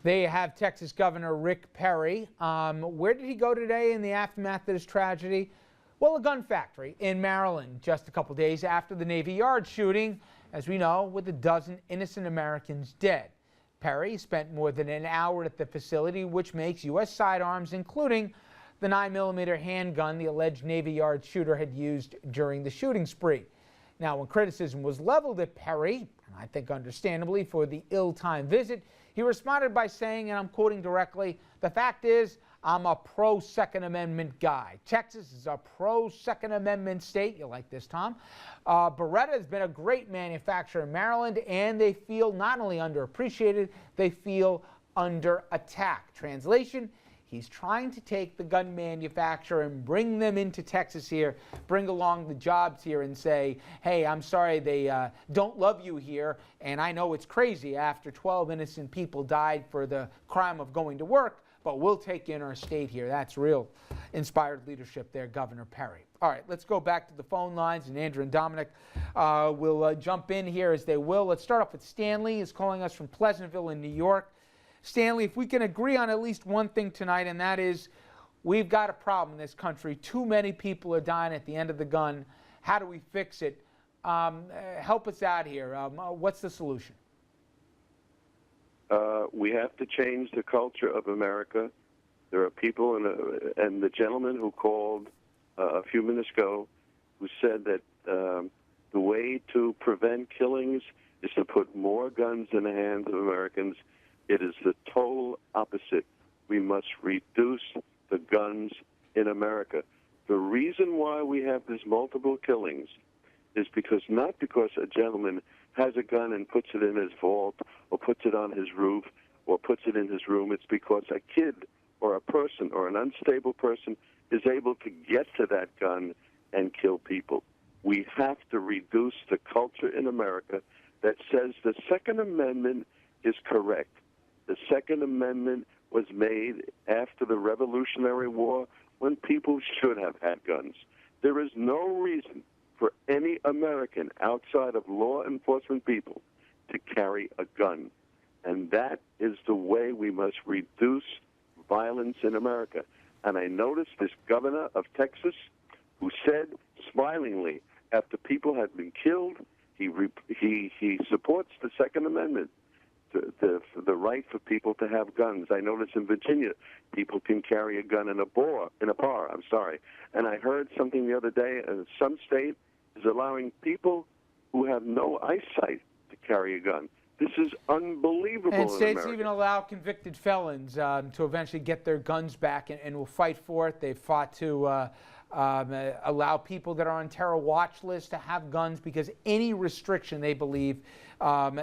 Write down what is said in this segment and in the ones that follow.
They have Texas Governor Rick Perry. Where did he go today in the aftermath of this tragedy? Well, a gun factory in Maryland, just a couple days after the Naval Yard shooting, as we know, with a dozen innocent Americans dead. Perry spent more than an hour at the facility, which makes U.S. sidearms, including the 9mm handgun the alleged Navy Yard shooter had used during the shooting spree. Now, when criticism was leveled at Perry, and I think understandably, for the ill-timed visit, he responded by saying, and I'm quoting directly, "The fact is, I'm a pro-Second Amendment guy. Texas is a pro-Second Amendment state." You like this, Tom? Beretta has been a great manufacturer in Maryland, and they feel not only underappreciated, they feel under attack. Translation: he's trying to take the gun manufacturer and bring them into Texas here, bring along the jobs here and say, hey, I'm sorry they don't love you here, and I know it's crazy after 12 innocent people died for the crime of going to work, but we'll take in our state here. That's real inspired leadership there, Governor Perry. All right, let's go back to the phone lines, and Andrew and Dominic will jump in here as they will. Let's start off with Stanley. He's calling us from Pleasantville in New York. Stanley, if we can agree on at least one thing tonight, and that is we've got a problem in this country. Too many people are dying at the end of the gun. How do we fix it? Help us out here. What's the solution? We have to change the culture of America. There are people, and the gentleman who called a few minutes ago who said that the way to prevent killings is to put more guns in the hands of Americans. It is the total opposite. We must reduce the guns in America. The reason why we have these multiple killings is not because a gentleman has a gun and puts it in his vault or puts it on his roof or puts it in his room. It's because a kid or a person or an unstable person is able to get to that gun and kill people. We have to reduce the culture in America that says the Second Amendment is correct. The Second Amendment was made after the Revolutionary War when people should have had guns. There is no reason for any American outside of law enforcement people to carry a gun. And that is the way we must reduce violence in America. And I noticed this governor of Texas who said smilingly after people had been killed, he supports the Second Amendment. The right for people to have guns. I noticed in Virginia, people can carry a gun in a bar. And I heard something the other day, some state is allowing people who have no eyesight to carry a gun. This is unbelievable. And states in even allow convicted felons to eventually get their guns back and will fight for it. They've fought to allow people that are on terror watch lists to have guns because any restriction they believe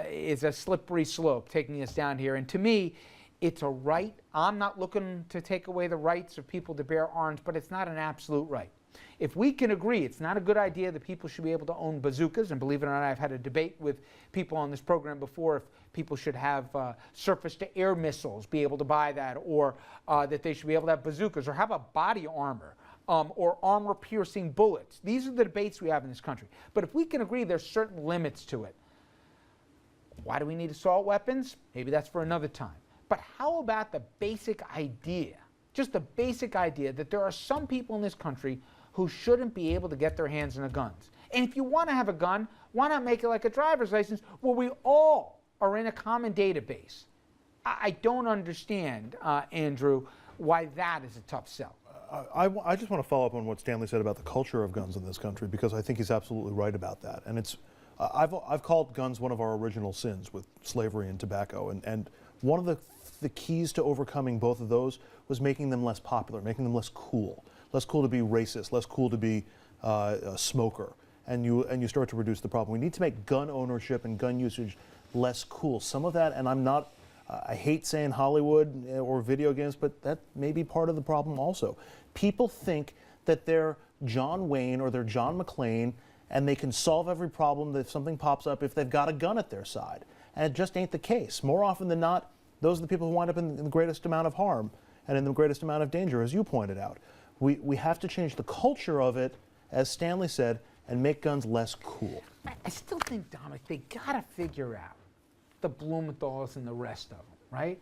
is a slippery slope taking us down here. And to me, it's a right. I'm not looking to take away the rights of people to bear arms, but it's not an absolute right. If we can agree it's not a good idea that people should be able to own bazookas, and believe it or not, I've had a debate with people on this program before if people should have surface-to-air missiles, be able to buy that, or that they should be able to have bazookas, or have a body armor, or armor-piercing bullets. These are the debates we have in this country. But if we can agree there's certain limits to it, why do we need assault weapons? Maybe that's for another time. But how about the basic idea, just the basic idea that there are some people in this country who shouldn't be able to get their hands on the guns? And if you want to have a gun, why not make it like a driver's license where we all are in a common database? I don't understand, Andrew, why that is a tough sell. I just want to follow up on what Stanley said about the culture of guns in this country, because I think he's absolutely right about that. And it's I've called guns one of our original sins with slavery and tobacco, and one of the keys to overcoming both of those was making them less popular, making them less cool to be racist, less cool to be a smoker, and you start to reduce the problem. We need to make gun ownership and gun usage less cool. Some of that, and I hate saying Hollywood or video games, but that may be part of the problem also. People think that they're John Wayne or they're John McClane, and they can solve every problem if something pops up if they've got a gun at their side. And it just ain't the case. More often than not, those are the people who wind up in the greatest amount of harm and in the greatest amount of danger, as you pointed out. We have to change the culture of it, as Stanley said, and make guns less cool. I still think, Dominic, they got to figure out the Blumenthal's and the rest of them, right?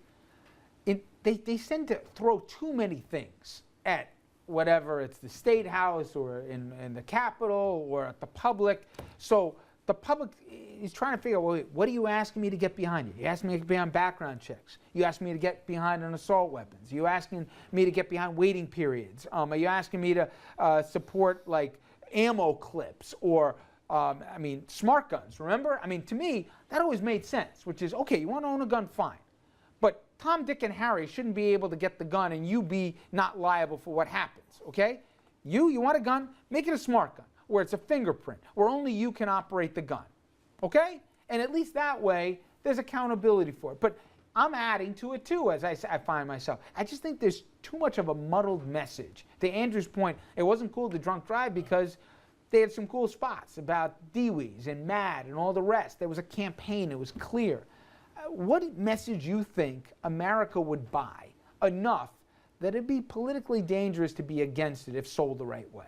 they tend to throw too many things at whatever it's the State House or in the Capitol or at the public. So the public is trying to figure out, well, what are you asking me to get behind? You asking me to get behind background checks? You asking me to get behind on assault weapons? You asking me to get behind waiting periods? Are you asking me to support like ammo clips or smart guns? Remember? I mean, to me, that always made sense, which is, okay, you want to own a gun, fine. But Tom, Dick, and Harry shouldn't be able to get the gun and you be not liable for what happens, okay? You want a gun, make it a smart gun, where it's a fingerprint, where only you can operate the gun, okay? And at least that way, there's accountability for it. But I'm adding to it too, as I find myself. I just think there's too much of a muddled message. To Andrew's point, it wasn't cool to drunk drive because they had some cool spots about DWIs and MAD and all the rest. There was a campaign, it was clear. What message you think America would buy enough that it'd be politically dangerous to be against it if sold the right way?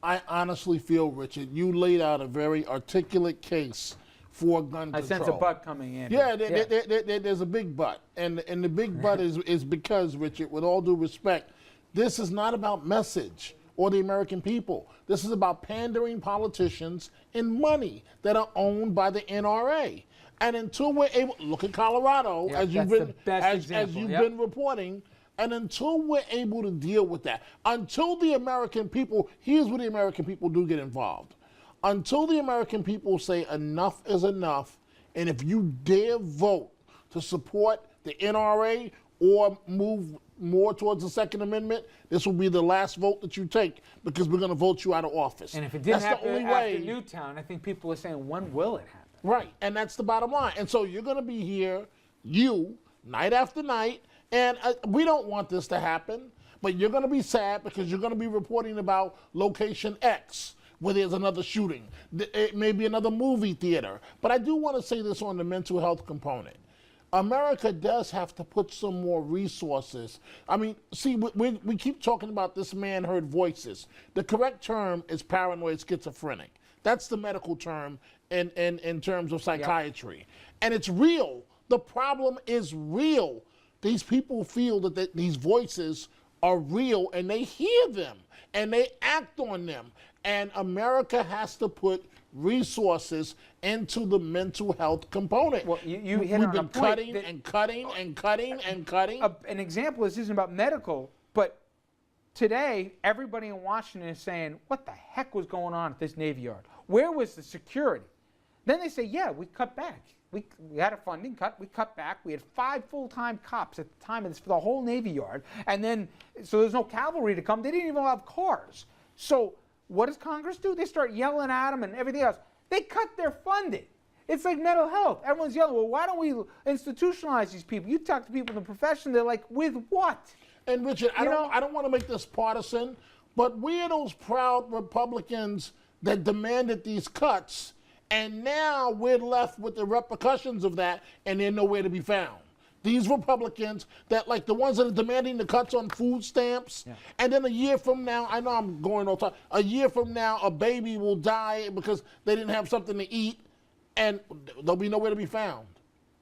I honestly feel, Richard, you laid out a very articulate case for gun control. I sense a but coming in. Yeah, there's a big but. And the big but is because, Richard, with all due respect, this is not about message or the American people. This is about pandering politicians and money that are owned by the NRA. And until we're able, look at Colorado, as you've been reporting, and until we're able to deal with that, until the American people, here's where the American people do get involved. Until the American people say enough is enough, and if you dare vote to support the NRA or move more towards the Second Amendment, this will be the last vote that you take because we're going to vote you out of office. And if it didn't happen after Newtown, I think people are saying, when will it happen? Right, and that's the bottom line. And so you're going to be here, night after night, and we don't want this to happen, but you're going to be sad because you're going to be reporting about location X, where there's another shooting. It may be another movie theater. But I do want to say this on the mental health component. America does have to put some more resources. I mean, see, we keep talking about this man heard voices. The correct term is paranoid schizophrenic. That's the medical term in terms of psychiatry. Yep. And it's real. The problem is real. These people feel that these voices are real and they hear them and they act on them. And America has to put resources into the mental health component. Well, you hit We've on been a point cutting and cutting and cutting and cutting. An example, this isn't about medical, but today everybody in Washington is saying, what the heck was going on at this Navy Yard? Where was the security? Then they say, yeah, we cut back. We had a funding cut, we cut back. We had 5 full-time cops at the time of this for the whole Navy Yard. And then, so there's no cavalry to come. They didn't even have cars. So what does Congress do? They start yelling at them and everything else. They cut their funding. It's like mental health. Everyone's yelling, well, why don't we institutionalize these people? You talk to people in the profession, they're like, with what? And Richard, I don't want to make this partisan, but we're those proud Republicans that demanded these cuts, and now we're left with the repercussions of that, and they're nowhere to be found. These Republicans that, like the ones that are demanding the cuts on food stamps, and then a year from now, I know I'm going all time, a year from now, a baby will die because they didn't have something to eat, and they'll be nowhere to be found.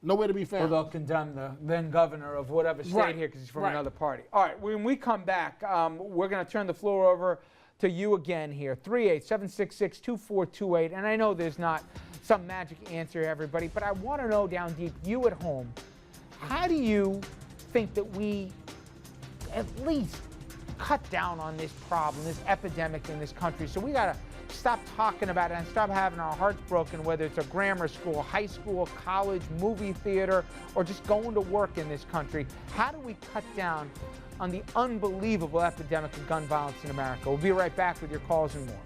Nowhere to be found. Or they'll condemn the then governor of whatever state here because he's from another party. All right, when we come back, we're going to turn the floor over to you again here, 387662428. And I know there's not some magic answer, everybody, but I want to know down deep, you at home, how do you think that we at least cut down on this problem, this epidemic in this country? So we got to stop talking about it and stop having our hearts broken, whether it's a grammar school, high school, college, movie theater, or just going to work in this country. How do we cut down on the unbelievable epidemic of gun violence in America? We'll be right back with your calls and more.